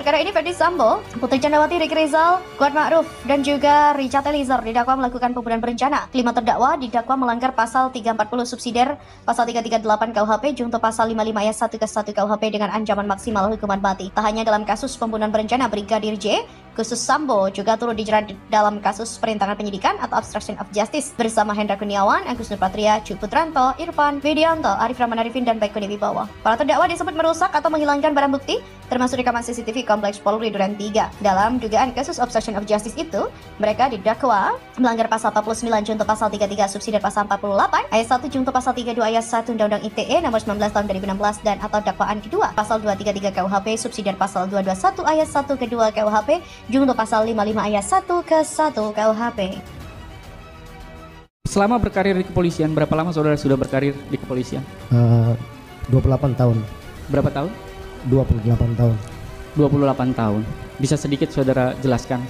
perkara ini, Ferdy Sambo, Putri Candrawati, Riki Rizal, Kuat Ma'ruf, dan juga Richard Eliezer didakwa melakukan pembunuhan berencana. Kelima terdakwa didakwa melanggar pasal 340 subsidiar, pasal 338 KUHP, junto pasal 55 ayat 1 ke 1 KUHP dengan ancaman maksimal hukuman mati. Tak hanya dalam kasus pembunuhan berencana, Brigadir J, khusus Sambo juga turut dijerat dalam kasus perintangan penyidikan atau obstruction of justice bersama Hendra Kurniawan, Agus Nurpatria, Cuk Putranto, Irfan Widianto, Arif Rahman Arifin, dan Baikuni Wibowo. Para terdakwa disebut merusak atau menghilangkan barang bukti, termasuk rekaman CCTV Kompleks Polri Duren 3. Dalam dugaan kasus obstruction of justice itu, mereka didakwa melanggar pasal 49 junto pasal 33 subsidiar pasal 48 ayat 1 junto pasal 32 ayat 1 Undang-Undang ITE nomor 19 tahun 2016 dan atau dakwaan kedua pasal 233 KUHP subsidiar pasal 221 ayat 1 kedua KUHP junto pasal 55 ayat 1 ke 1 KUHP. Selama berkarir di kepolisian, berapa lama saudara sudah berkarir di kepolisian? 28 tahun. Berapa tahun? 28 tahun. 28 tahun. Bisa sedikit saudara jelaskan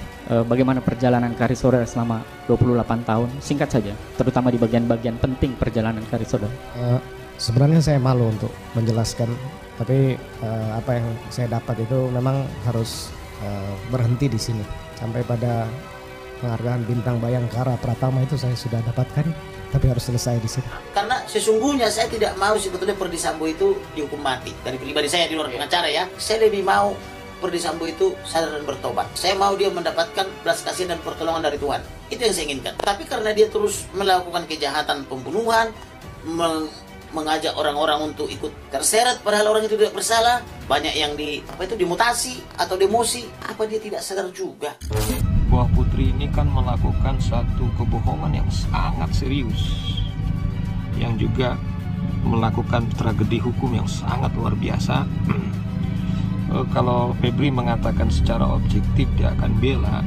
bagaimana perjalanan karir saudara selama 28 tahun? Singkat saja, terutama di bagian-bagian penting perjalanan karir saudara. Sebenarnya saya malu untuk menjelaskan, tapi apa yang saya dapat itu memang harus berhenti di sini. Sampai pada penghargaan Bintang Bayangkara Pratama itu saya sudah dapatkan, tapi harus selesai di sini. Karena sesungguhnya saya tidak mau sebetulnya Ferdy Sambo itu dihukum mati. Dari pribadi saya di luar pengacara ya, saya lebih mau Ferdy Sambo itu sadar dan bertobat. Saya mau dia mendapatkan belas kasihan dan pertolongan dari Tuhan. Itu yang saya inginkan. Tapi karena dia terus melakukan kejahatan pembunuhan, mengajak orang-orang untuk ikut terseret padahal orang itu tidak bersalah, banyak yang dimutasi atau demosi, apa dia tidak sadar juga. Bahwa Putri ini kan melakukan suatu kebohongan yang sangat serius, yang juga melakukan tragedi hukum yang sangat luar biasa. Kalau Febri mengatakan secara objektif dia akan bela,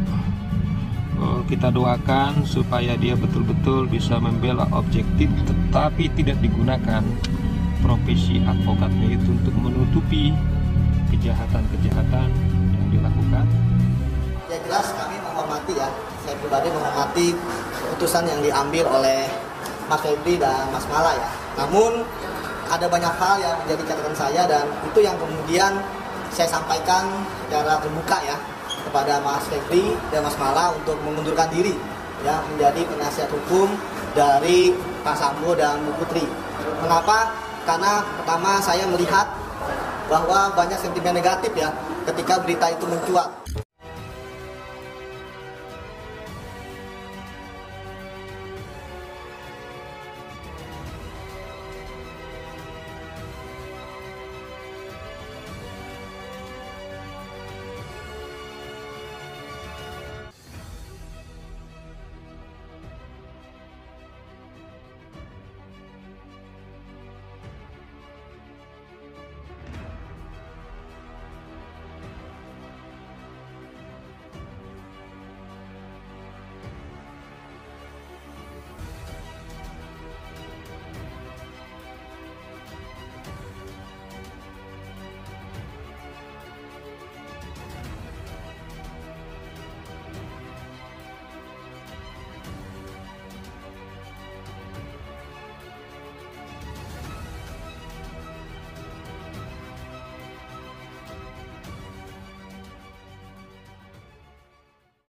kita doakan supaya dia betul-betul bisa membela objektif, tetapi tidak digunakan profesi advokatnya itu untuk menutupi kejahatan-kejahatan yang dilakukan. Ya jelas kami menghormati ya, saya pribadi menghormati keputusan yang diambil oleh Mas Febri dan Mas Mala ya. Namun ada banyak hal yang menjadi catatan saya dan itu yang kemudian saya sampaikan secara terbuka ya kepada Mas Febri dan Mas Mala untuk mengundurkan diri ya menjadi penasihat hukum dari Pak Sambo dan Bu Putri. Kenapa? Karena pertama saya melihat bahwa banyak sentimen negatif ya ketika berita itu mencuat.